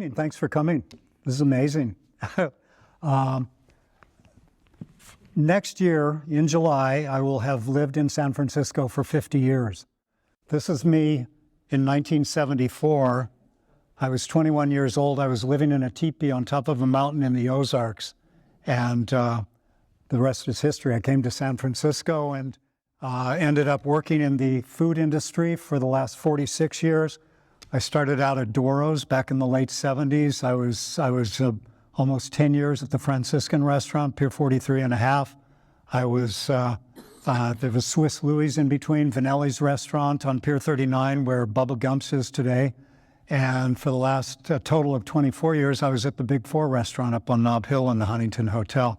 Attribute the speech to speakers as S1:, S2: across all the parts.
S1: morning. Thanks for coming. This is amazing. Next year, in July, I will have lived in San Francisco for 50 years. This is me in 1974. I was 21 years old. I was living in a teepee on top of a mountain in the Ozarks. And the rest is history. I came to San Francisco and ended up working in the food industry for the last 46 years. I started out at Doro's back in the late 70s. I was almost 10 years at the Franciscan restaurant, Pier 43 and a half. I was, there was Swiss Louis in between, Vanelli's restaurant on Pier 39 where Bubba Gump's is today. And for the last total of 24 years, I was at the Big Four restaurant up on Nob Hill in the Huntington Hotel.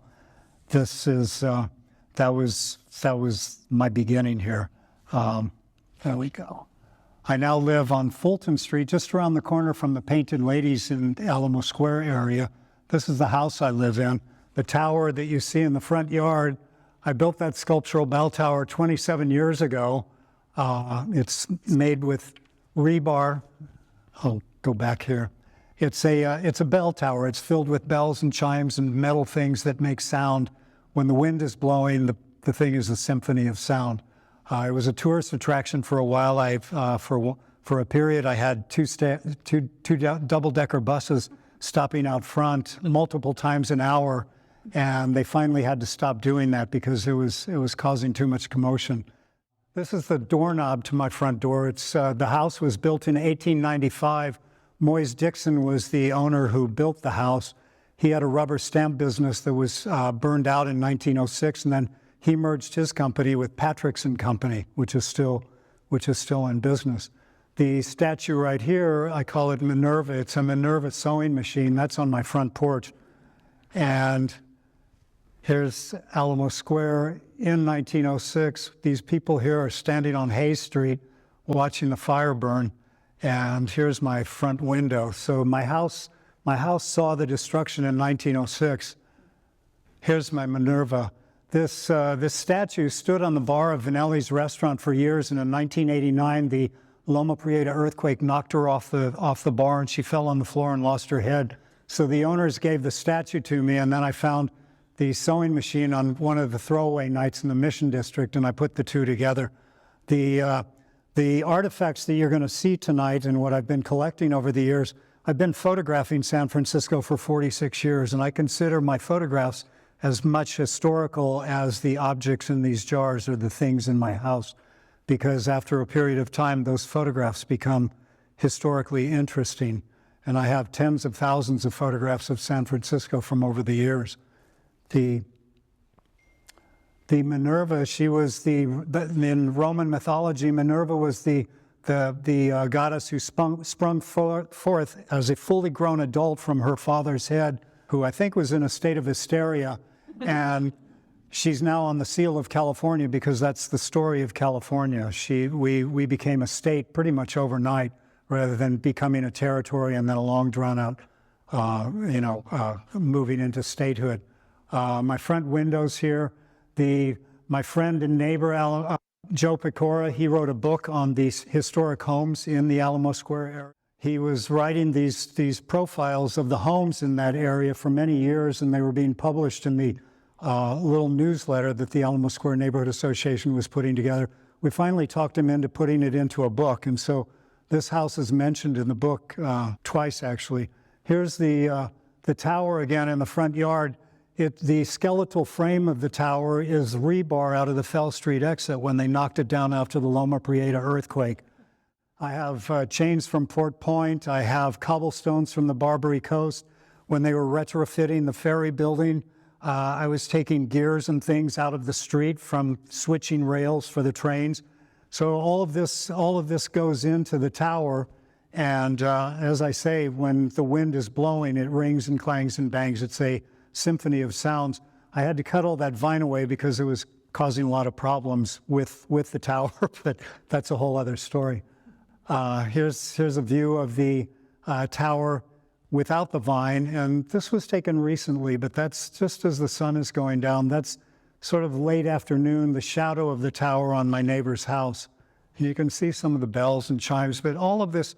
S1: This is, that was my beginning here. There we go. I now live on Fulton Street, just around the corner from the Painted Ladies in the Alamo Square area. This is the house I live in. The tower that you see in the front yard, I built that sculptural bell tower 27 years ago. It's made with rebar. I'll go back here. It's a bell tower. It's filled with bells and chimes and metal things that make sound. When the wind is blowing, the thing is a symphony of sound. It was a tourist attraction for a while. For a period, I had two double-decker buses stopping out front multiple times an hour, and they finally had to stop doing that because it was causing too much commotion. This is the doorknob to my front door. It's the house was built in 1895. Moise Dixon was the owner who built the house. He had a rubber stamp business that was burned out in 1906, and then he merged his company with Patrick's and Company, which is still in business. The statue right here, I call it Minerva. It's a Minerva sewing machine. That's on my front porch. And here's Alamo Square in 1906. These people here are standing on Hayes Street watching the fire burn. And here's my front window. So my house saw the destruction in 1906. Here's my Minerva. This statue stood on the bar of Vanelli's restaurant for years, and in 1989, the Loma Prieta earthquake knocked her off the bar, and she fell on the floor and lost her head. So the owners gave the statue to me, and then I found the sewing machine on one of the throwaway nights in the Mission District, and I put the two together. The artifacts that you're going to see tonight and what I've been collecting over the years, I've been photographing San Francisco for 46 years, and I consider my photographs as much historical as the objects in these jars or the things in my house, because after a period of time, those photographs become historically interesting. And I have tens of thousands of photographs of San Francisco from over the years. The Minerva, she was in Roman mythology, Minerva was the goddess who sprung forth as a fully grown adult from her father's head, who I think was in a state of hysteria. And she's now on the seal of California because that's the story of California. We became a state pretty much overnight rather than becoming a territory and then a long drawn out, moving into statehood. My front windows here, my friend and neighbor, Joe Pecora, he wrote a book on these historic homes in the Alamo Square area. He was writing these profiles of the homes in that area for many years, and they were being published in the little newsletter that the Alamo Square Neighborhood Association was putting together. We finally talked him into putting it into a book, and so this house is mentioned in the book twice, actually. Here's the tower again in the front yard. The skeletal frame of the tower is rebar out of the Fell Street exit when they knocked it down after the Loma Prieta earthquake. I have chains from Port Point. I have cobblestones from the Barbary Coast. When they were retrofitting the ferry building, I was taking gears and things out of the street from switching rails for the trains. So all of this goes into the tower. And as I say, when the wind is blowing, it rings and clangs and bangs. It's a symphony of sounds. I had to cut all that vine away because it was causing a lot of problems with the tower, but that's a whole other story. Here's a view of the tower without the vine, and this was taken recently, but that's just as the sun is going down. That's sort of late afternoon, the shadow of the tower on my neighbor's house. And you can see some of the bells and chimes, but all of this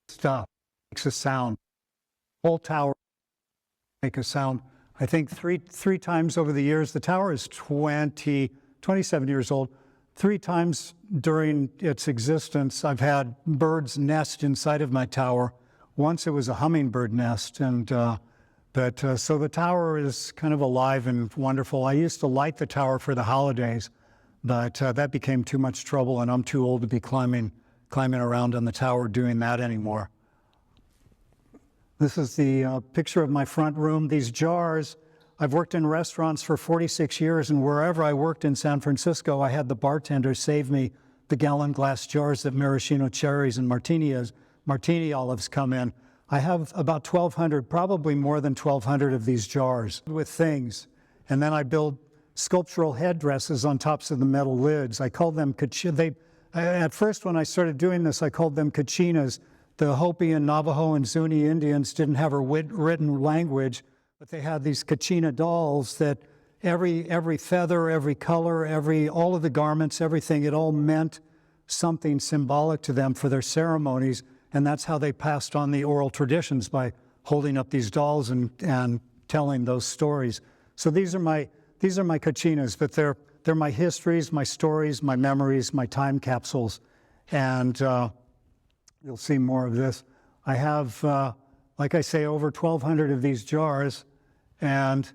S1: stuff makes a sound. whole tower make a sound. I think three times over the years. The tower is 27 years old. 3 times during its existence, I've had birds nest inside of my tower. Once it was a hummingbird nest, and so the tower is kind of alive and wonderful. I used to light the tower for the holidays, but that became too much trouble, and I'm too old to be climbing around on the tower doing that anymore. This is the picture of my front room. These jars, I've worked in restaurants for 46 years, and wherever I worked in San Francisco, I had the bartender save me the gallon glass jars that maraschino cherries and martini olives come in. I have about 1,200, probably more than 1,200 of these jars with things. And then I build sculptural headdresses on tops of the metal lids. I call them at first when I started doing this, I called them kachinas. The Hopi and Navajo and Zuni Indians didn't have a written language, but they had these kachina dolls that every feather, every color, all of the garments, everything, it all meant something symbolic to them for their ceremonies. And that's how they passed on the oral traditions, by holding up these dolls and telling those stories. So these are my kachinas, but they're my histories, my stories, my memories, my time capsules. And you'll see more of this. I have, like I say, over 1,200 of these jars, and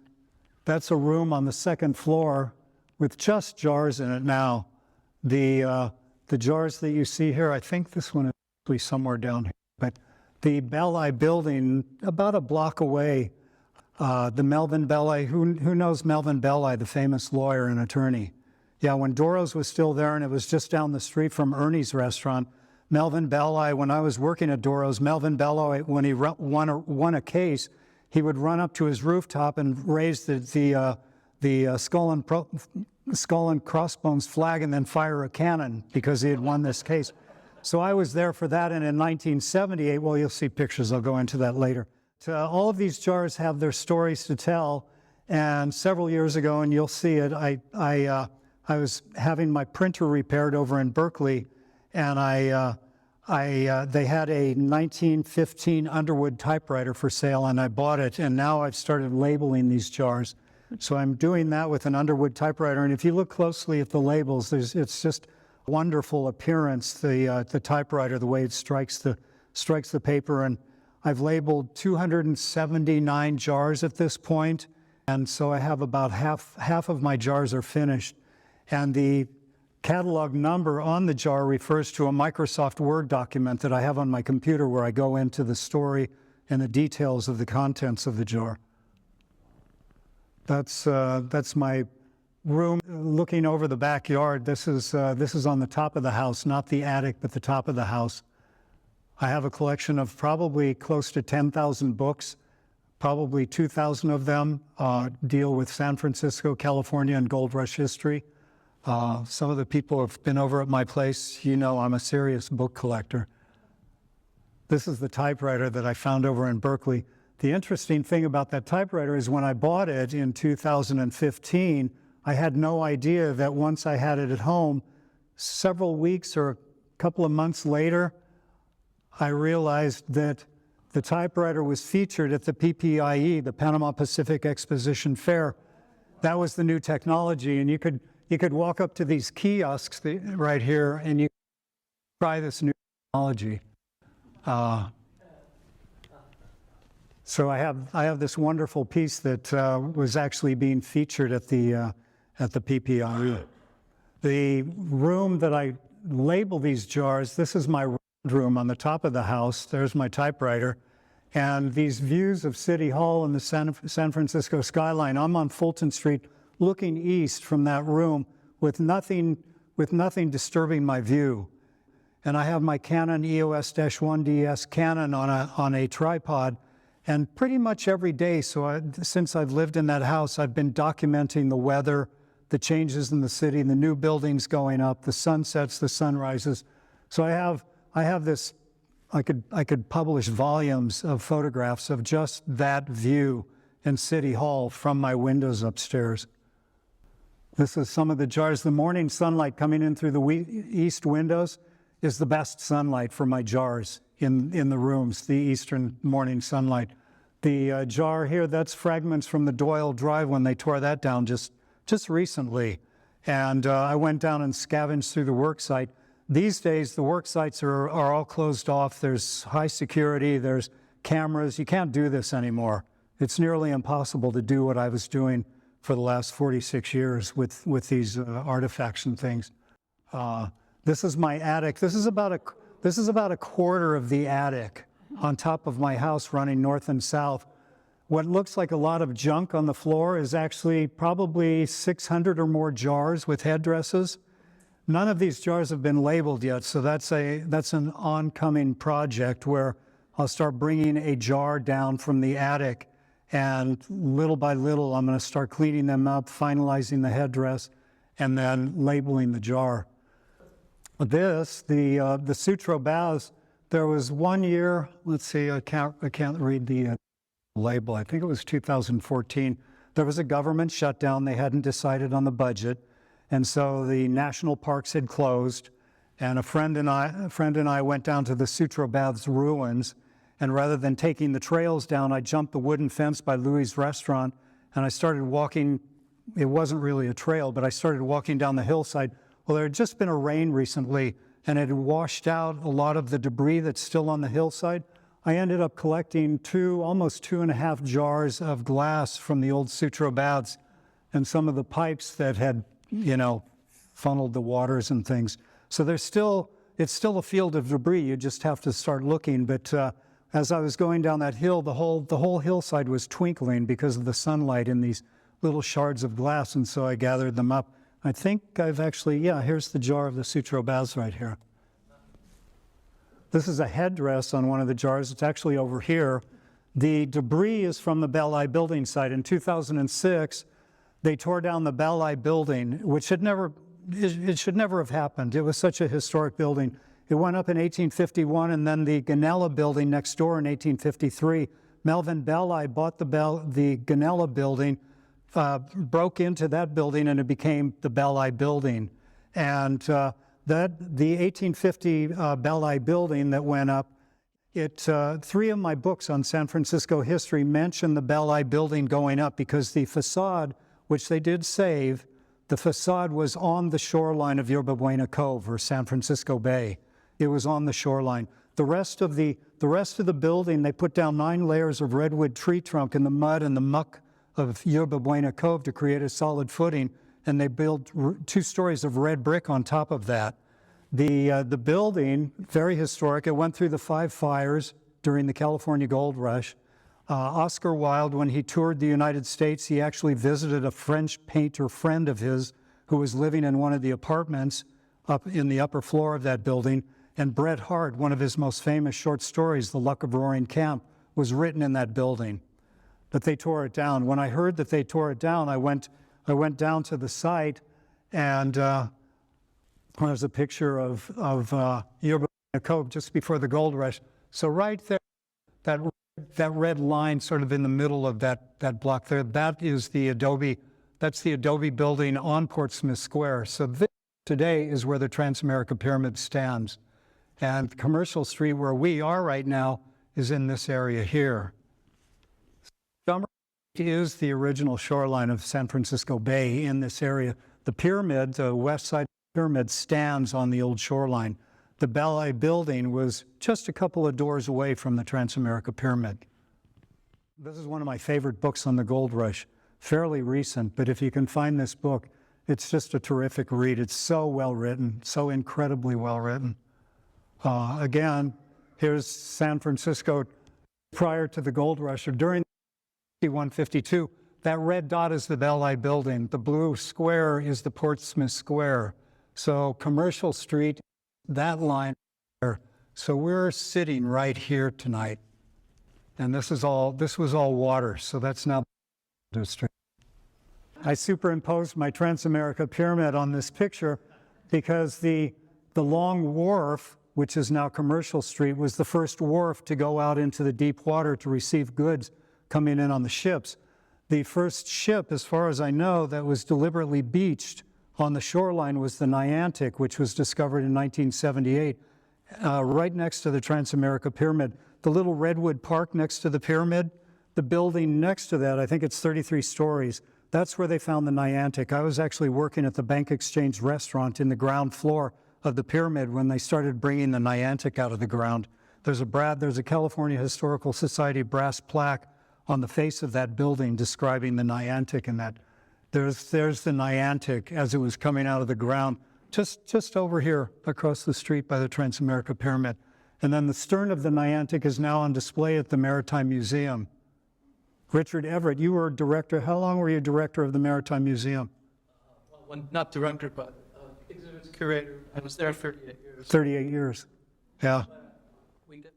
S1: that's a room on the second floor with just jars in it now. The jars that you see here, I think this one is actually somewhere down here, but the Belli building, about a block away, the Melvin Belli, who knows Melvin Belli, the famous lawyer and attorney? Yeah, when Doro's was still there, and it was just down the street from Ernie's restaurant, Melvin Belli, when I was working at Doro's, Melvin Belli, when he won a case, he would run up to his rooftop and raise the skull and crossbones flag and then fire a cannon because he had won this case. So I was there for that, and in 1978, well, you'll see pictures, I'll go into that later. All of these jars have their stories to tell, and several years ago, and you'll see it, I was having my printer repaired over in Berkeley, and they had a 1915 Underwood typewriter for sale, and I bought it, and now I've started labeling these jars. So I'm doing that with an Underwood typewriter, and if you look closely at the labels, it's just wonderful appearance, the typewriter, the way it strikes the paper. And I've labeled 279 jars at this point, and so I have about half of my jars are finished. And the catalog number on the jar refers to a Microsoft Word document that I have on my computer where I go into the story and the details of the contents of the jar. That's my room looking over the backyard. This is on the top of the house, not the attic, but the top of the house. I have a collection of probably close to 10,000 books. Probably 2,000 of them deal with San Francisco, California, and gold rush history. Some of the people who have been over at my place, you know I'm a serious book collector. This is the typewriter that I found over in Berkeley. The interesting thing about that typewriter is when I bought it in 2015, I had no idea that once I had it at home, several weeks or a couple of months later, I realized that the typewriter was featured at the PPIE, the Panama Pacific Exposition Fair. That was the new technology, and you could walk up to these kiosks right here and you could try this new technology. So I have this wonderful piece that was actually being featured at the PPIE. The room that I label these jars, this is my room on the top of the house. There's my typewriter. And these views of City Hall and the San Francisco skyline, I'm on Fulton Street looking east from that room with nothing disturbing my view. And I have my Canon EOS-1DS Canon on a tripod. And pretty much every day, since I've lived in that house, I've been documenting the weather, the changes in the city, the new buildings going up, the sunsets, the sunrises. So I have this, I could publish volumes of photographs of just that view in City Hall from my windows upstairs. This is some of the jars. The morning sunlight coming in through the east windows is the best sunlight for my jars in the rooms, the eastern morning sunlight. The jar here, that's fragments from the Doyle Drive when they tore that down just recently. And I went down and scavenged through the work site. These days, the work sites are all closed off. There's high security, there's cameras. You can't do this anymore. It's nearly impossible to do what I was doing for the last 46 years with these artifacts and things. This is my attic. This is about a quarter of the attic on top of my house running north and south. What looks like a lot of junk on the floor is actually probably 600 or more jars with headdresses. None of these jars have been labeled yet, so that's an oncoming project where I'll start bringing a jar down from the attic, and little by little I'm going to start cleaning them up, finalizing the headdress, and then labeling the jar. This, the Sutro Baths, there was one year, let's see, I can't read the label, I think it was 2014. There was a government shutdown. They hadn't decided on the budget, and so the national parks had closed, and a friend and I went down to the Sutro Baths ruins, and rather than taking the trails down, I jumped the wooden fence by Louis' restaurant, and I started walking. It wasn't really a trail, but I started walking down the hillside. Well, there had just been a rain recently, and it had washed out a lot of the debris that's still on the hillside. I ended up collecting almost 2.5 jars of glass from the old Sutro Baths and some of the pipes that had, funneled the waters and things. So it's still a field of debris. You just have to start looking. But as I was going down that hill, the whole hillside was twinkling because of the sunlight in these little shards of glass, and so I gathered them up. I think I've actually, here's the jar of the Sutro Baths right here. This is a headdress on one of the jars. It's actually over here. The debris is from the Bell Eye building site. In 2006, they tore down the Bell Eye building, which should never have happened. It was such a historic building. It went up in 1851, and then the Ganella building next door in 1853. Melvin Bell Eye bought the Ganella building, broke into that building, and it became the Bell Eye building. And the 1850 Bell Eye building that went up, 3 of my books on San Francisco history mention the Bell Eye building going up because the facade, which they did save, the facade was on the shoreline of Yerba Buena Cove or San Francisco Bay. It was on the shoreline. The rest of the building, they put down 9 layers of redwood tree trunk in the mud and the muck of Yerba Buena Cove to create a solid footing, and they built 2 stories of red brick on top of that. The building, very historic, it went through the 5 fires during the California Gold Rush. Oscar Wilde, when he toured the United States, he actually visited a French painter friend of his who was living in one of the apartments up in the upper floor of that building. And Bret Harte, one of his most famous short stories, The Luck of Roaring Camp, was written in that building. But they tore it down. When I heard that they tore it down, I went down to the site, and there's a picture of Yerba Buena Cove just before the gold rush. So right there, that red line sort of in the middle of that block there, that's the Adobe building on Portsmouth Square. So this today is where the Transamerica Pyramid stands. And Commercial Street, where we are right now, is in this area here. Montgomery is the original shoreline of San Francisco Bay in this area. The pyramid, the west side of the pyramid, stands on the old shoreline. The Bell Eye building was just a couple of doors away from the Transamerica Pyramid. This is one of my favorite books on the gold rush, fairly recent, but if you can find this book, it's just a terrific read. It's so well written, so incredibly well written. Again, here's San Francisco prior to the gold rush, or during 51-52. That red dot is the Bell Eye building. The blue square is the Portsmouth Square. So Commercial Street, that line there. So we're sitting right here tonight. And this was all water, so that's now the street. I superimposed my Transamerica Pyramid on this picture because the long wharf, which is now Commercial Street, was the first wharf to go out into the deep water to receive goods coming in on the ships. The first ship, as far as I know, that was deliberately beached on the shoreline was the Niantic, which was discovered in 1978, right next to the Transamerica Pyramid. The little redwood park next to the pyramid, the building next to that, I think it's 33 stories, that's where they found the Niantic. I was actually working at the Bank Exchange restaurant in the ground floor of the pyramid when they started bringing the Niantic out of the ground. There's a California Historical Society brass plaque on the face of that building describing the Niantic, and that there's the Niantic as it was coming out of the ground, just over here across the street by the Transamerica Pyramid. And then the stern of the Niantic is now on display at the Maritime Museum. Richard Everett, you were director. How long were you director of the Maritime Museum?
S2: Well, not director, but exhibits curator. I was there 38 years.
S1: 38 years. Yeah.
S2: We did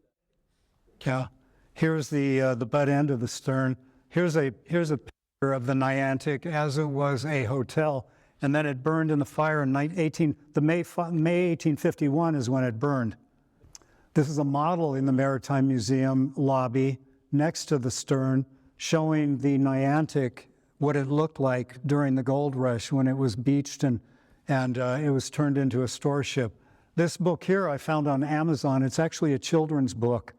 S2: that.
S1: Yeah. Here's the butt end of the stern. Here's a picture of the Niantic as it was a hotel, and then it burned in the fire in May 1851 is when it burned. This is a model in the Maritime Museum lobby next to the stern, showing the Niantic, what it looked like during the gold rush when it was beached and it was turned into a store ship. This book here I found on Amazon. It's actually a children's book,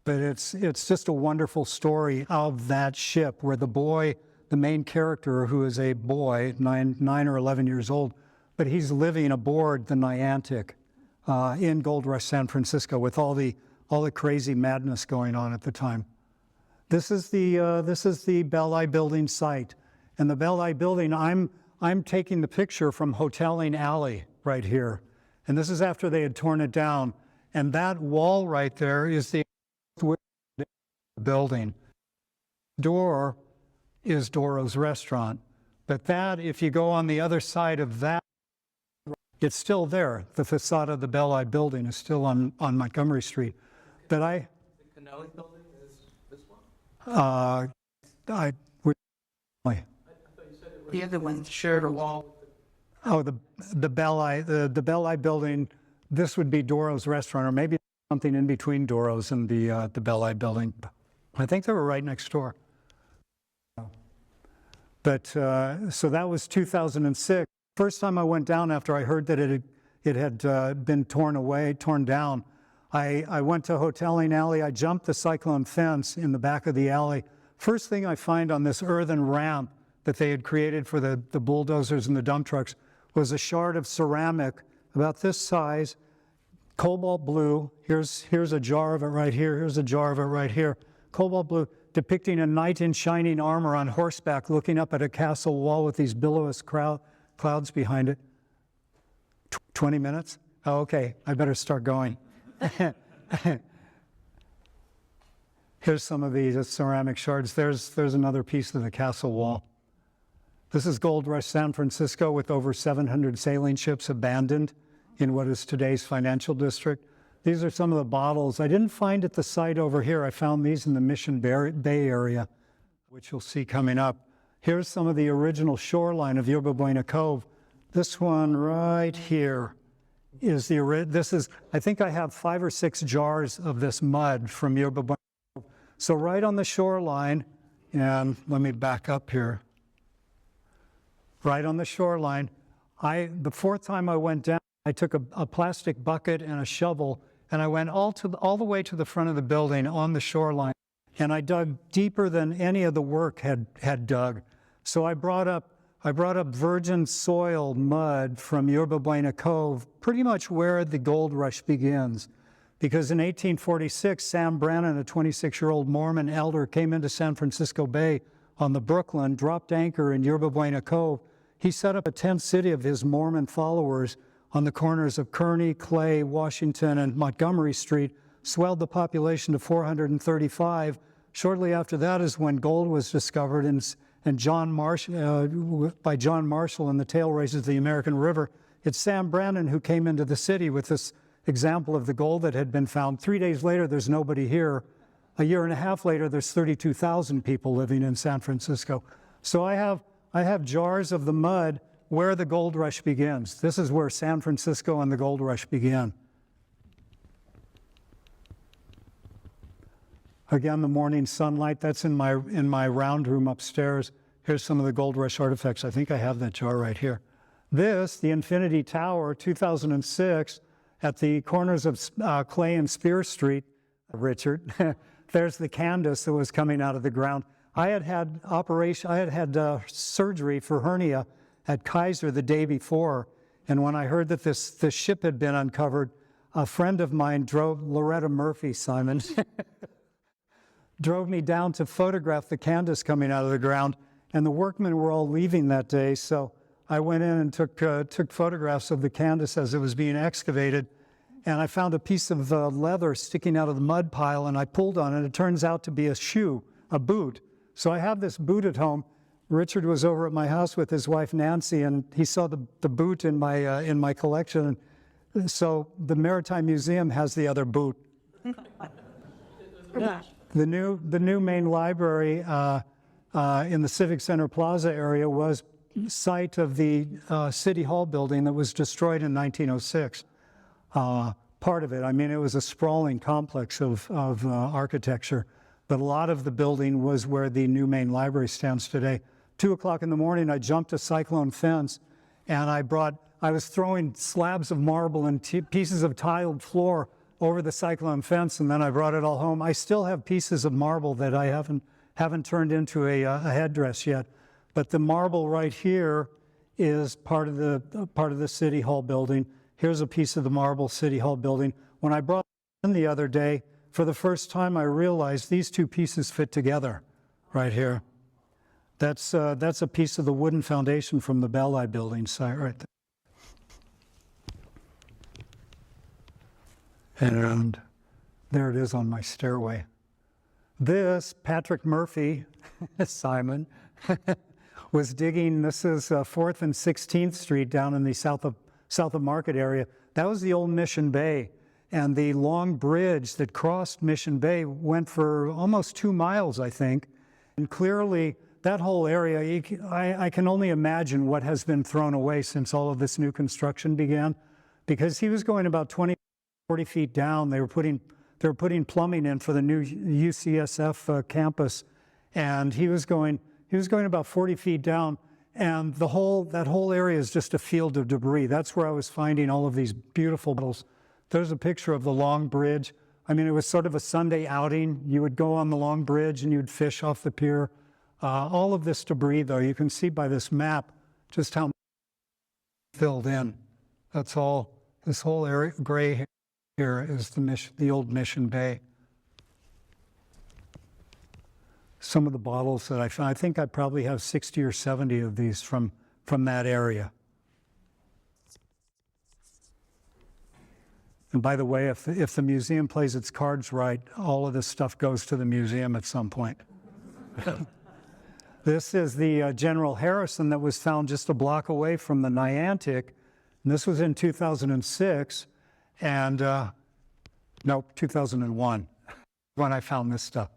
S1: but it's just a wonderful story of that ship where the boy, the main character, who is a boy, 9 or 11 years old, but he's living aboard the Niantic in Gold Rush San Francisco with all the crazy madness going on at the time. This is the Bell-I building site, and the Bell-I building, I'm taking the picture from Hoteling Alley right here, and this is after they had torn it down, and that wall right there is the building. Door is Doro's restaurant, but that, if you go on the other side of that, it's still there. The facade of the Bell-I building is still on Montgomery Street. But
S2: The Canelli building is this one?
S1: I
S2: I thought you said it was the other one shared a wall.
S1: Oh, the Bell-I building. This would be Doro's restaurant, or maybe something in between Doro's and the Bell-I building. I think they were right next door. But so that was 2006. First time I went down after I heard that it had been torn down. I went to Hoteling Alley. I jumped the cyclone fence in the back of the alley. First thing I find on this earthen ramp that they had created for the bulldozers and the dump trucks was a shard of ceramic about this size, cobalt blue. Here's a jar of it right here. Here's a jar of it right here. Cobalt blue, depicting a knight in shining armor on horseback looking up at a castle wall with these billows clouds behind it. 20 minutes? Oh, okay, I better start going. Here's some of these ceramic shards. There's another piece of the castle wall. This is Gold Rush San Francisco with over 700 sailing ships abandoned in what is today's financial district. These are some of the bottles. I didn't find at the site over here. I found these in the Mission Bay area, which you'll see coming up. Here's some of the original shoreline of Yerba Buena Cove. This one right here is I think I have 5 or 6 jars of this mud from Yerba Buena Cove. So right on the shoreline, and let me back up here. Right on the shoreline, the fourth time I went down, I took a plastic bucket and a shovel, and I went all the way to the front of the building on the shoreline, and I dug deeper than any of the work had dug. So I brought up virgin soil mud from Yerba Buena Cove, pretty much where the gold rush begins. Because in 1846, Sam Brannan, a 26-year-old Mormon elder, came into San Francisco Bay on the Brooklyn, dropped anchor in Yerba Buena Cove. He set up a tent city of his Mormon followers on the corners of Kearny, Clay, Washington, and Montgomery Street, swelled the population to 435. Shortly after that is when gold was discovered, and by John Marshall in the Tail Races of the American River. It's Sam Brannan who came into the city with this example of the gold that had been found. 3 days later, there's nobody here. A year and a half later, there's 32,000 people living in San Francisco. So I have jars of the mud where the gold rush begins. This is where San Francisco and the gold rush began. Again, the morning sunlight, that's in my round room upstairs. Here's some of the gold rush artifacts. I think I have that jar right here. This, the Infinity Tower, 2006, at the corners of Clay and Spear Street, Richard. there's the Candace that was coming out of the ground. I had had surgery for hernia at Kaiser the day before, and when I heard that this ship had been uncovered, a friend of mine Loretta Murphy, Simon, drove me down to photograph the Candace coming out of the ground, and the workmen were all leaving that day, so I went in and took photographs of the Candace as it was being excavated, and I found a piece of leather sticking out of the mud pile, and I pulled on it. It turns out to be a shoe, a boot. So I have this boot at home. Richard was over at my house with his wife Nancy, and he saw the boot in my collection. And so the Maritime Museum has the other boot. The new main library in the Civic Center Plaza area was site of the City Hall building that was destroyed in 1906. Part of it, I mean, it was a sprawling complex of architecture, but a lot of the building was where the new main library stands today. 2 o'clock in the morning, I jumped a cyclone fence, and I was throwing slabs of marble and pieces of tiled floor over the cyclone fence, and then I brought it all home. I still have pieces of marble that I haven't turned into a headdress yet, but the marble right here is part of the City Hall building. Here's a piece of the marble City Hall building. When I brought it in the other day, for the first time I realized these two pieces fit together right here. That's a piece of the wooden foundation from the Belli building site right there. And there it is on my stairway. This, Patrick Murphy, Simon, was digging, this is 4th and 16th Street down in the south of Market area. That was the old Mission Bay. And the long bridge that crossed Mission Bay went for almost 2 miles, I think. And clearly, that whole area, I can only imagine what has been thrown away since all of this new construction began. Because he was going about 20, 40 feet down. They were putting plumbing in for the new UCSF campus. And he was going about 40 feet down. And that whole area is just a field of debris. That's where I was finding all of these beautiful bottles. There's a picture of the long bridge. I mean, it was sort of a Sunday outing. You would go on the long bridge and you'd fish off the pier. All of this debris, though, you can see by this map just how filled in. That's all. This whole area, gray here, is the old Mission Bay. Some of the bottles that I found, I think I probably have 60 or 70 of these from that area. And by the way, if the museum plays its cards right, all of this stuff goes to the museum at some point. This is the General Harrison that was found just a block away from the Niantic. And this was in 2006, and no, 2001, when I found this stuff.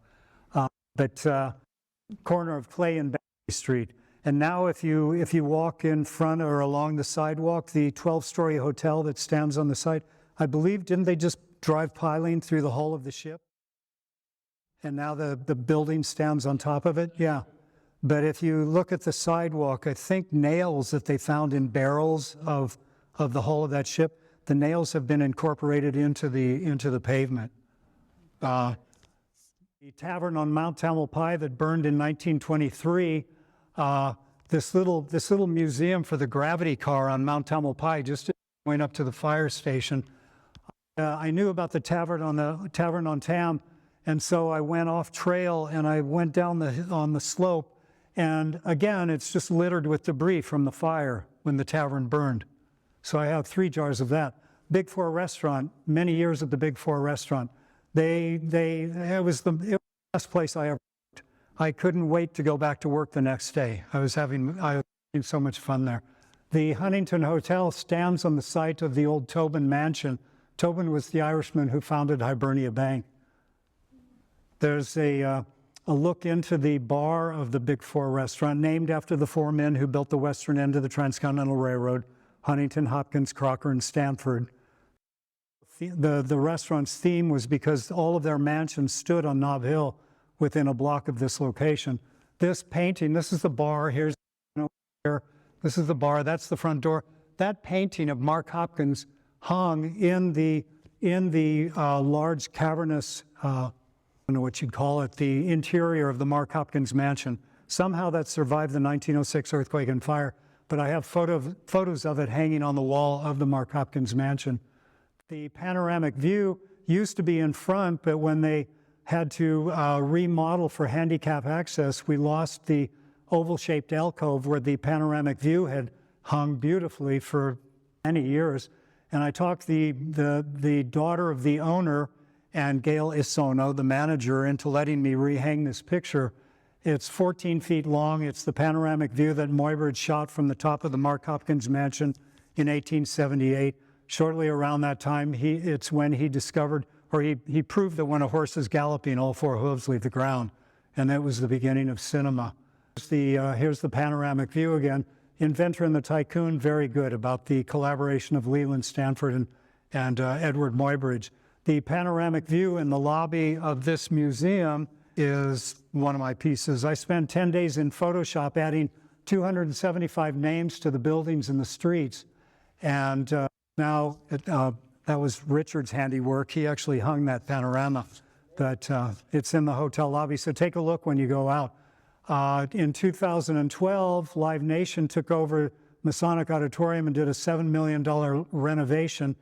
S1: Corner of Clay and Bay Street. And now if you walk in front or along the sidewalk, the 12-story hotel that stands on the side, I believe, didn't they just drive piling through the hull of the ship? And now the building stands on top of it? Yeah. But if you look at the sidewalk, I think nails that they found in barrels of the hull of that ship, the nails have been incorporated into the pavement. The tavern on Mount Tamalpais that burned in 1923, this little museum for the gravity car on Mount Tamalpais, just going up to the fire station. I knew about the tavern on Tam, and so I went off trail and I went down on the slope, and again, it's just littered with debris from the fire when the tavern burned. So I have 3 jars of that. Big Four Restaurant, many years at the Big Four Restaurant. It was the best place I ever worked. I couldn't wait to go back to work the next day. I was having so much fun there. The Huntington Hotel stands on the site of the old Tobin Mansion. Tobin was the Irishman who founded Hibernia Bank. There's a look into the bar of the Big Four Restaurant, named after the 4 men who built the western end of the Transcontinental Railroad: Huntington, Hopkins, Crocker, and Stanford. The restaurant's theme was because all of their mansions stood on Nob Hill within a block of this location. This painting, this is the bar, here's here, this is the bar, that's the front door. That painting of Mark Hopkins hung in the large cavernous don't know what you'd call it, the interior of the Mark Hopkins mansion. Somehow that survived the 1906 earthquake and fire, but I have photos of it hanging on the wall of the Mark Hopkins mansion. The panoramic view used to be in front, but when they had to remodel for handicap access, we lost the oval-shaped alcove where the panoramic view had hung beautifully for many years. And I talked the daughter of the owner and Gail Isono, the manager, into letting me rehang this picture. It's 14 feet long. It's the panoramic view that Muybridge shot from the top of the Mark Hopkins mansion in 1878. Shortly around that time, it's when he discovered, or he proved that when a horse is galloping, all four hooves leave the ground. And that was the beginning of cinema. Here's the panoramic view again. Inventor and the Tycoon, very good about the collaboration of Leland Stanford and Edward Muybridge. The panoramic view in the lobby of this museum is one of my pieces. I spent 10 days in Photoshop adding 275 names to the buildings and the streets. And now that was Richard's handiwork. He actually hung that panorama, but it's in the hotel lobby. So take a look when you go out. In 2012, Live Nation took over Masonic Auditorium and did a $7 million renovation.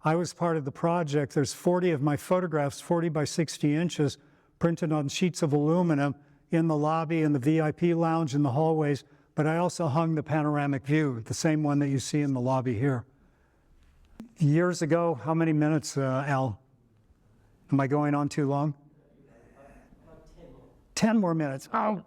S1: I was part of the project. There's 40 of my photographs, 40 by 60 inches, printed on sheets of aluminum in the lobby, in the VIP lounge, in the hallways. But I also hung the panoramic view, the same one that you see in the lobby here. Years ago, how many minutes, Al? Am I going on too long? 10 more minutes. Oh,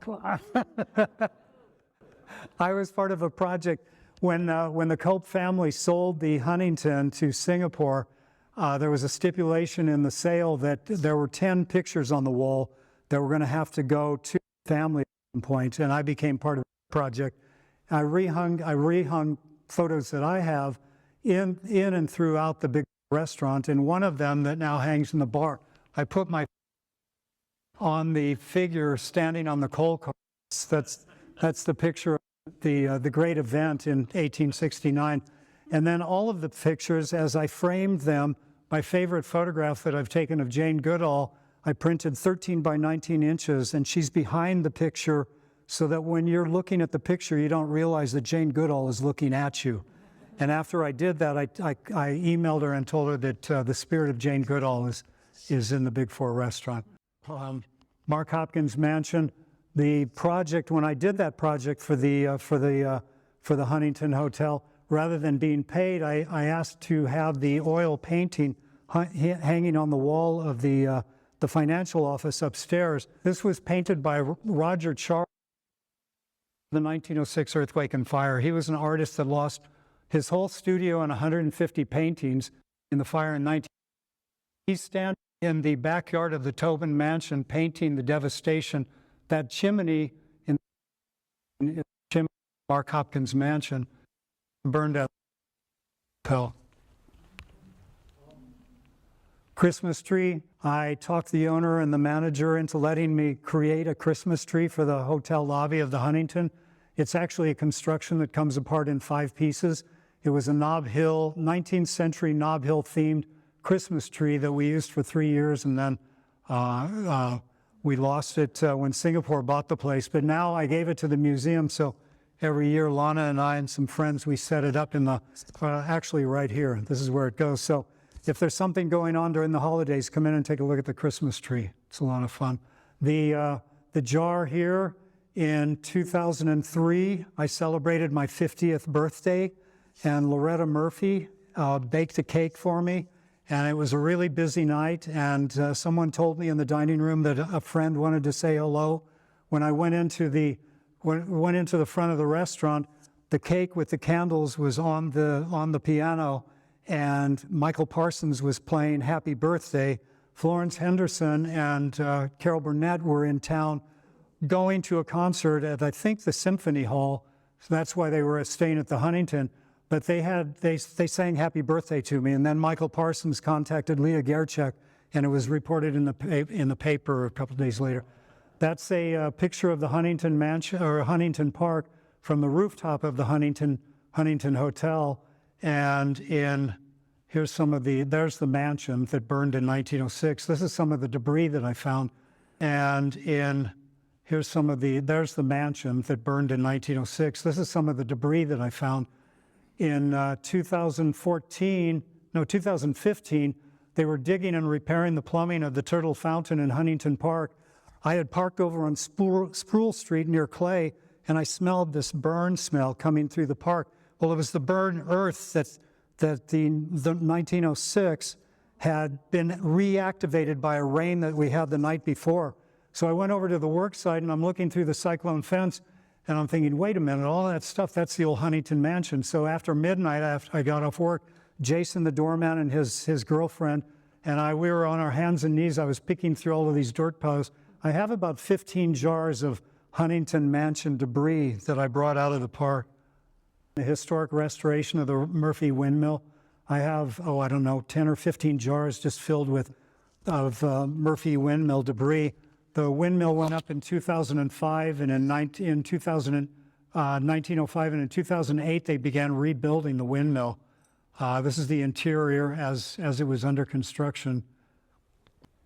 S1: I was part of a project when the Cope family sold the Huntington to Singapore. There was a stipulation in the sale that there were 10 pictures on the wall that were going to have to go to the family at some point, and I became part of the project. I rehung photos that I have in and throughout the big restaurant, and one of them that now hangs in the bar, I put my on the figure standing on the coal cars. That's the picture of the great event in 1869. And then all of the pictures, as I framed them, my favorite photograph that I've taken of Jane Goodall, I printed 13 by 19 inches, and she's behind the picture so that when you're looking at the picture, you don't realize that Jane Goodall is looking at you. And after I did that, I emailed her and told her that the spirit of Jane Goodall is in the Big Four restaurant. Mark Hopkins Mansion. The project, when I did that project for the Huntington Hotel, rather than being paid, I asked to have the oil painting hanging on the wall of the financial office upstairs. This was painted by Roger Charles, the 1906 earthquake and fire. He was an artist that lost his whole studio and 150 paintings in the fire in 19. He's standing in the backyard of the Tobin Mansion painting the devastation. That chimney in Mark Hopkins Mansion burned out. Christmas tree. I talked the owner and the manager into letting me create a Christmas tree for the hotel lobby of the Huntington. It's actually a construction that comes apart in 5 pieces. It was a Nob Hill, 19th century Nob Hill themed Christmas tree that we used for 3 years, and then we lost it when Singapore bought the place. But now I gave it to the museum, so every year Lana and I and some friends, we set it up in the, actually right here. This is where it goes. So if there's something going on during the holidays, come in and take a look at the Christmas tree. It's a lot of fun. The jar here, in 2003, I celebrated my 50th birthday, and Loretta Murphy baked a cake for me. And it was a really busy night, and someone told me in the dining room that a friend wanted to say hello. When I went into the front of the restaurant, the cake with the candles was on the piano, and Michael Parsons was playing Happy Birthday. Florence Henderson and Carol Burnett were in town going to a concert at, I think, the Symphony Hall. So that's why they were staying at the Huntington. But they sang Happy Birthday to me, and then Michael Parsons contacted Leah Gerchek, and it was reported in the paper a couple of days later. That's a picture of the Huntington Mansion or Huntington Park from the rooftop of the Huntington Hotel, and here's some of there's the mansion that burned in 1906. This is some of the debris that I found And here's some of there's the mansion that burned in 1906. This is some of the debris that I found. In 2015, they were digging and repairing the plumbing of the Turtle Fountain in Huntington Park. I had parked over on Sproul Street near Clay, and I smelled this burn smell coming through the park. Well, it was the burned earth that the 1906 had been reactivated by a rain that we had the night before. So I went over to the work site, and I'm looking through the cyclone fence, and I'm thinking, wait a minute, all that stuff, that's the old Huntington mansion. So after midnight, after I got off work, Jason, the doorman, and his girlfriend, and we were on our hands and knees. I was picking through all of these dirt piles. I have about 15 jars of Huntington mansion debris that I brought out of the park. The historic restoration of the Murphy windmill. I have, I don't know, 10 or 15 jars just filled with Murphy windmill debris. The windmill went up in 2005, and in 1905 and in 2008, they began rebuilding the windmill. This is the interior as it was under construction.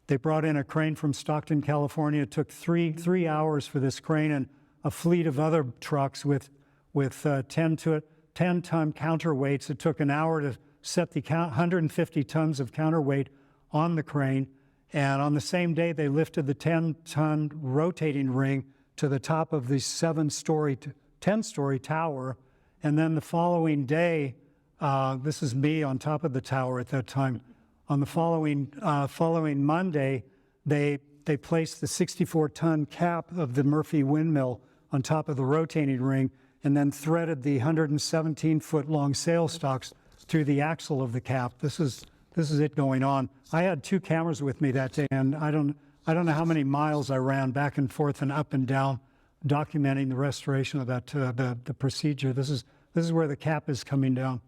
S1: They brought in a crane from Stockton, California. It took three hours for this crane and a fleet of other trucks with 10-ton counterweights. It took an hour to set the 150 tons of counterweight on the crane. And on the same day, they lifted the 10-ton rotating ring to the top of the 10-story tower. And then the following day, this is me on top of the tower at that time. On the following Monday, they placed the 64-ton cap of the Murphy windmill on top of the rotating ring, and then threaded the 117-foot-long sail stocks through the axle of the cap. This is it going on. I had 2 cameras with me that day, and I don't know how many miles I ran back and forth and up and down, documenting the restoration of that the procedure. This is where the cap is coming down.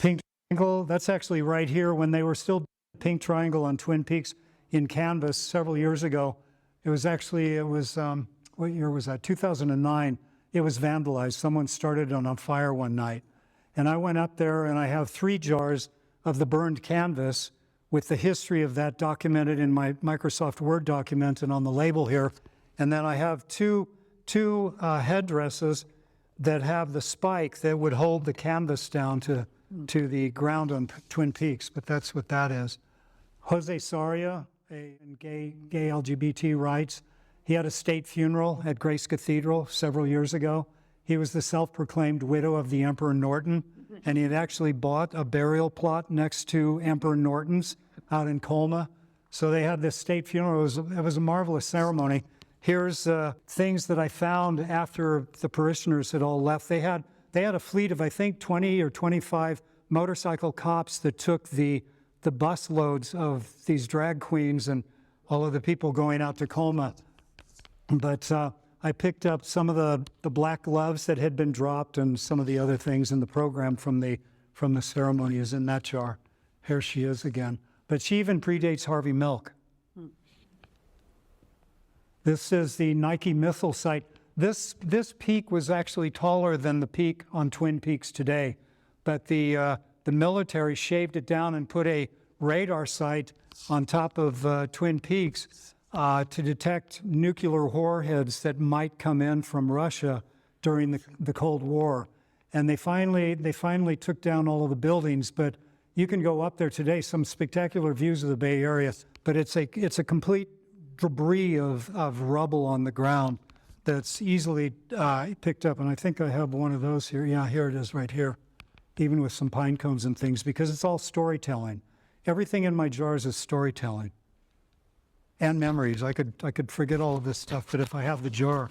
S1: Pink Triangle, that's actually right here when they were still Pink Triangle on Twin Peaks in canvas several years ago. It was what year was that? 2009. It was vandalized. Someone started it on fire one night. And I went up there, and I have 3 jars of the burned canvas with the history of that documented in my Microsoft Word document and on the label here. And then I have two headdresses that have the spike that would hold the canvas down to the ground on Twin Peaks, but that's what that is. Jose Sarria, gay LGBT rights. He had a state funeral at Grace Cathedral several years ago. He was the self-proclaimed widow of the Emperor Norton, and he had actually bought a burial plot next to Emperor Norton's out in Colma. So they had this state funeral. It was a marvelous ceremony. Here's things that I found after the parishioners had all left. They had a fleet of, I think, 20 or 25 motorcycle cops that took the bus loads of these drag queens and all of the people going out to Colma. But I picked up some of the black gloves that had been dropped and some of the other things in the program from the ceremony is in that jar. Here she is again. But she even predates Harvey Milk. This is the Nike Missile site. This peak was actually taller than the peak on Twin Peaks today, but the military shaved it down and put a radar site on top of Twin Peaks to detect nuclear warheads that might come in from Russia during the Cold War. And they finally took down all of the buildings, but you can go up there today, some spectacular views of the Bay Area, but it's a complete debris of rubble on the ground that's easily picked up. And I think I have one of those here. Yeah, here it is right here, even with some pine cones and things, because it's all storytelling. Everything in my jars is storytelling and memories. I could forget all of this stuff, but if I have the jar,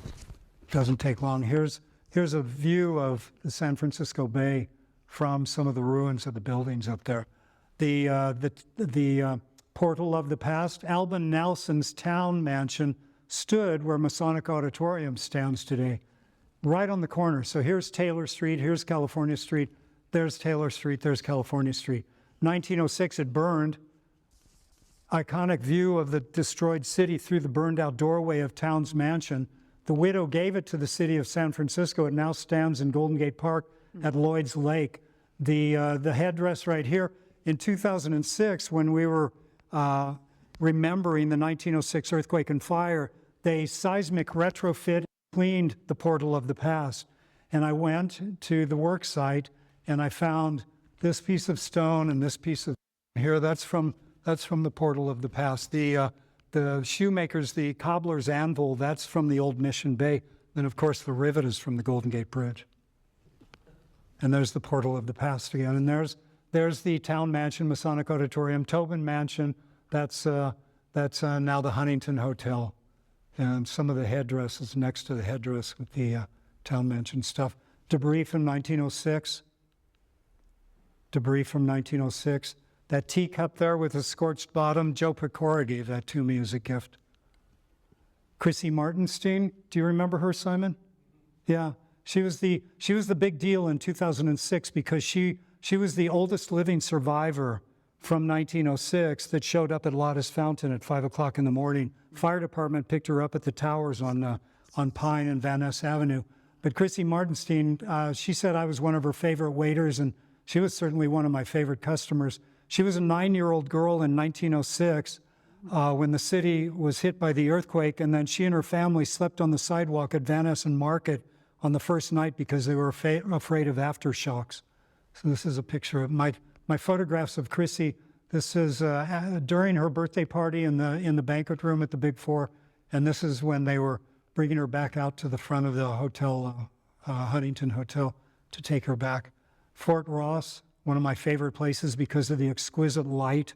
S1: it doesn't take long. Here's a view of the San Francisco Bay from some of the ruins of the buildings up there. The portal of the past. Alban Nelson's town mansion stood where Masonic Auditorium stands today, right on the corner. So here's Taylor Street, here's California Street, there's Taylor Street, there's California Street. 1906 it burned. Iconic view of the destroyed city through the burned out doorway of town's mansion. The widow gave it to the city of San Francisco. It now stands in Golden Gate Park at Lloyd's Lake. The headdress right here, in 2006, when we were remembering the 1906 earthquake and fire, they seismic retrofit cleaned the portal of the past. And I went to the work site and I found this piece of stone and this piece of here. That's from the portal of the past. The shoemakers, the cobbler's anvil, that's from the old Mission Bay. Then of course the rivet is from the Golden Gate Bridge. And there's the portal of the past again. And there's the town mansion, Masonic Auditorium, Tobin Mansion. That's now the Huntington Hotel. And some of the headdresses next to the headdress with the town mansion stuff. Debris from 1906. Debris from 1906. That teacup there with a scorched bottom, Joe Pecora gave that to me as a gift. Chrissy Martenstein, do you remember her, Simon? Yeah, she was the big deal in 2006 because she was the oldest living survivor from 1906 that showed up at Lotta's Fountain at 5 o'clock in the morning. Fire department picked her up at the towers on Pine and Van Ness Avenue. But Chrissy Martenstein, she said I was one of her favorite waiters, and she was certainly one of my favorite customers. She was a 9-year-old girl in 1906 when the city was hit by the earthquake, and then she and her family slept on the sidewalk at Van Ness and Market on the first night because they were afraid of aftershocks. So this is a picture of my photographs of Chrissy. This is during her birthday party in the banquet room at the Big Four, and this is when they were bringing her back out to the front of the hotel, Huntington Hotel, to take her back. Fort Ross, one of my favorite places because of the exquisite light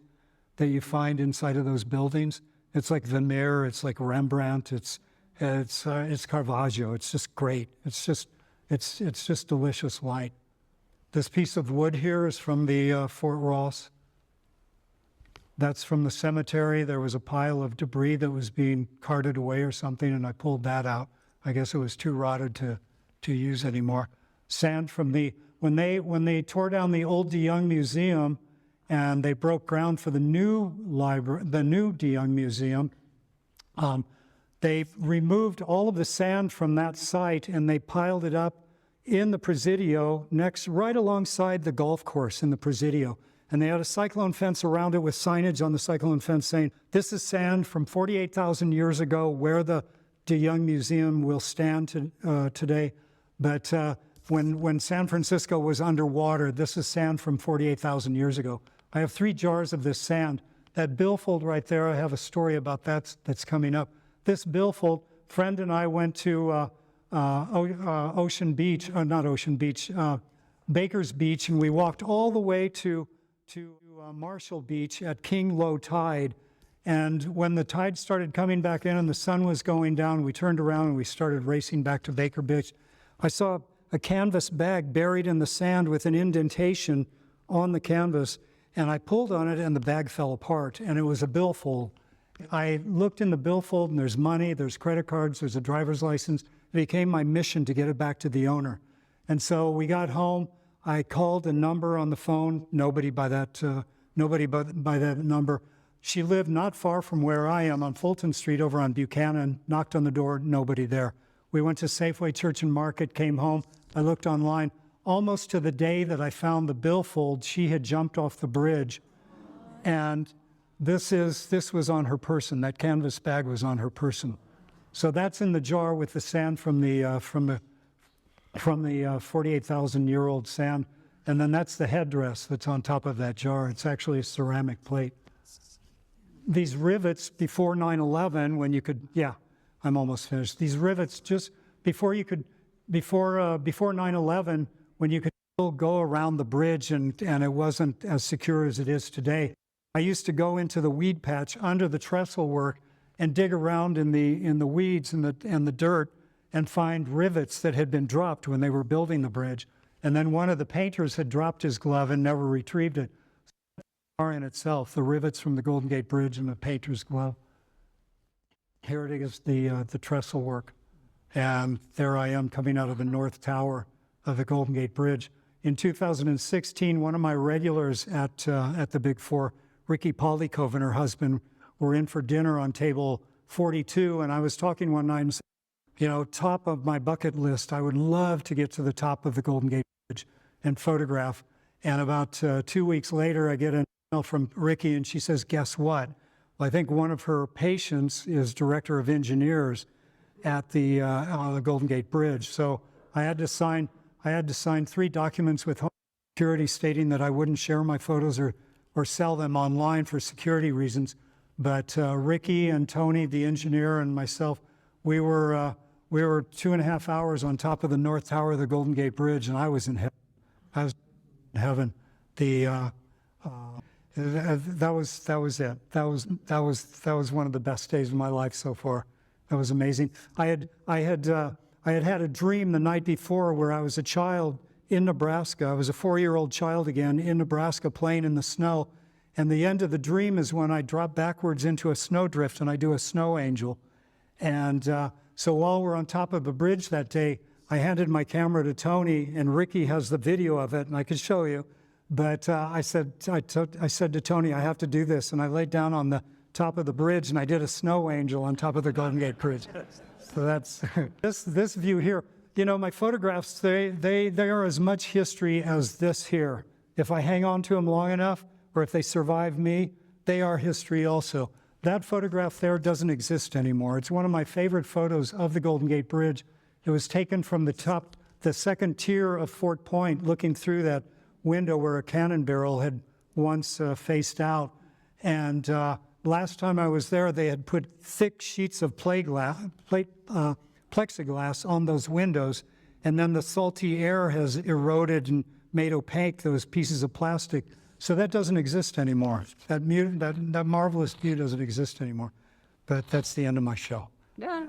S1: that you find inside of those buildings. It's like Vermeer, it's like Rembrandt, it's Caravaggio. It's just great. It's just delicious light. This piece of wood here is from the Fort Ross. That's from the cemetery. There was a pile of debris that was being carted away or something, and I pulled that out. I guess it was too rotted to use anymore. Sand from when they tore down the old DeYoung Museum and they broke ground for the new library, the new DeYoung Museum, they removed all of the sand from that site and they piled it up in the Presidio right alongside the golf course in the Presidio. And they had a cyclone fence around it with signage on the cyclone fence saying, this is sand from 48,000 years ago where the DeYoung Museum will stand today. But when San Francisco was underwater, this is sand from 48,000 years ago. I have 3 jars of this sand. That billfold right there, I have a story about that's coming up. This billfold, friend and I went to Ocean Beach, not Ocean Beach, Baker's Beach, and we walked all the way to Marshall Beach at King low tide. And when the tide started coming back in and the sun was going down, we turned around and we started racing back to Baker Beach. I saw a canvas bag buried in the sand with an indentation on the canvas, and I pulled on it and the bag fell apart, and it was a billfold. I looked in the billfold and there's money, there's credit cards, there's a driver's license. It became my mission to get it back to the owner. And so we got home, I called a number on the phone, nobody by that number. She lived not far from where I am on Fulton Street over on Buchanan, knocked on the door, nobody there. We went to Safeway Church and Market, came home. I looked online. Almost to the day that I found the billfold, she had jumped off the bridge. And this was on her person. That canvas bag was on her person. So that's in the jar with the sand from the 48,000-year-old sand. And then that's the headdress that's on top of that jar. It's actually a ceramic plate. These rivets before 9/11, when you could, yeah, I'm almost finished. These rivets just before 9/11, when you could still go around the bridge and it wasn't as secure as it is today. I used to go into the weed patch under the trestle work and dig around in the weeds and the dirt and find rivets that had been dropped when they were building the bridge. And then one of the painters had dropped his glove and never retrieved it. Are in itself, the rivets from the Golden Gate Bridge and the painter's glove. Here it is, the trestle work. And there I am coming out of the North Tower of the Golden Gate Bridge. In 2016, one of my regulars at the Big Four, Ricky Polycove and her husband, were in for dinner on table 42, and I was talking one night and said, you know, top of my bucket list, I would love to get to the top of the Golden Gate Bridge and photograph. And about 2 weeks later, I get an email from Ricky, and she says, guess what? Well, I think one of her patients is director of engineers at the Golden Gate Bridge. So I had to sign 3 documents with Home Security stating that I wouldn't share my photos or sell them online for security reasons. But Ricky and Tony, the engineer, and myself, we were 2.5 hours on top of the North Tower of the Golden Gate Bridge, and I was in heaven. I was in heaven. That was it. That was one of the best days of my life so far. That was amazing. I had a dream the night before where I was a child in Nebraska. I was a 4-year-old child again in Nebraska playing in the snow. And the end of the dream is when I drop backwards into a snowdrift and I do a snow angel. And so while we're on top of a bridge that day, I handed my camera to Tony, and Ricky has the video of it, and I could show you. But I said to Tony, I have to do this. And I laid down on the top of the bridge and I did a snow angel on top of the Golden Gate Bridge. So that's this view here. You know, my photographs, they are as much history as this here. If I hang on to them long enough, or if they survive me, they are history also. That photograph there doesn't exist anymore. It's one of my favorite photos of the Golden Gate Bridge. It was taken from the top, the second tier of Fort Point, looking through that window where a cannon barrel had once faced out. And last time I was there, they had put thick sheets of plexiglass on those windows, and then the salty air has eroded and made opaque those pieces of plastic. So that doesn't exist anymore. That marvelous view doesn't exist anymore. But that's the end of my show.
S3: Yeah.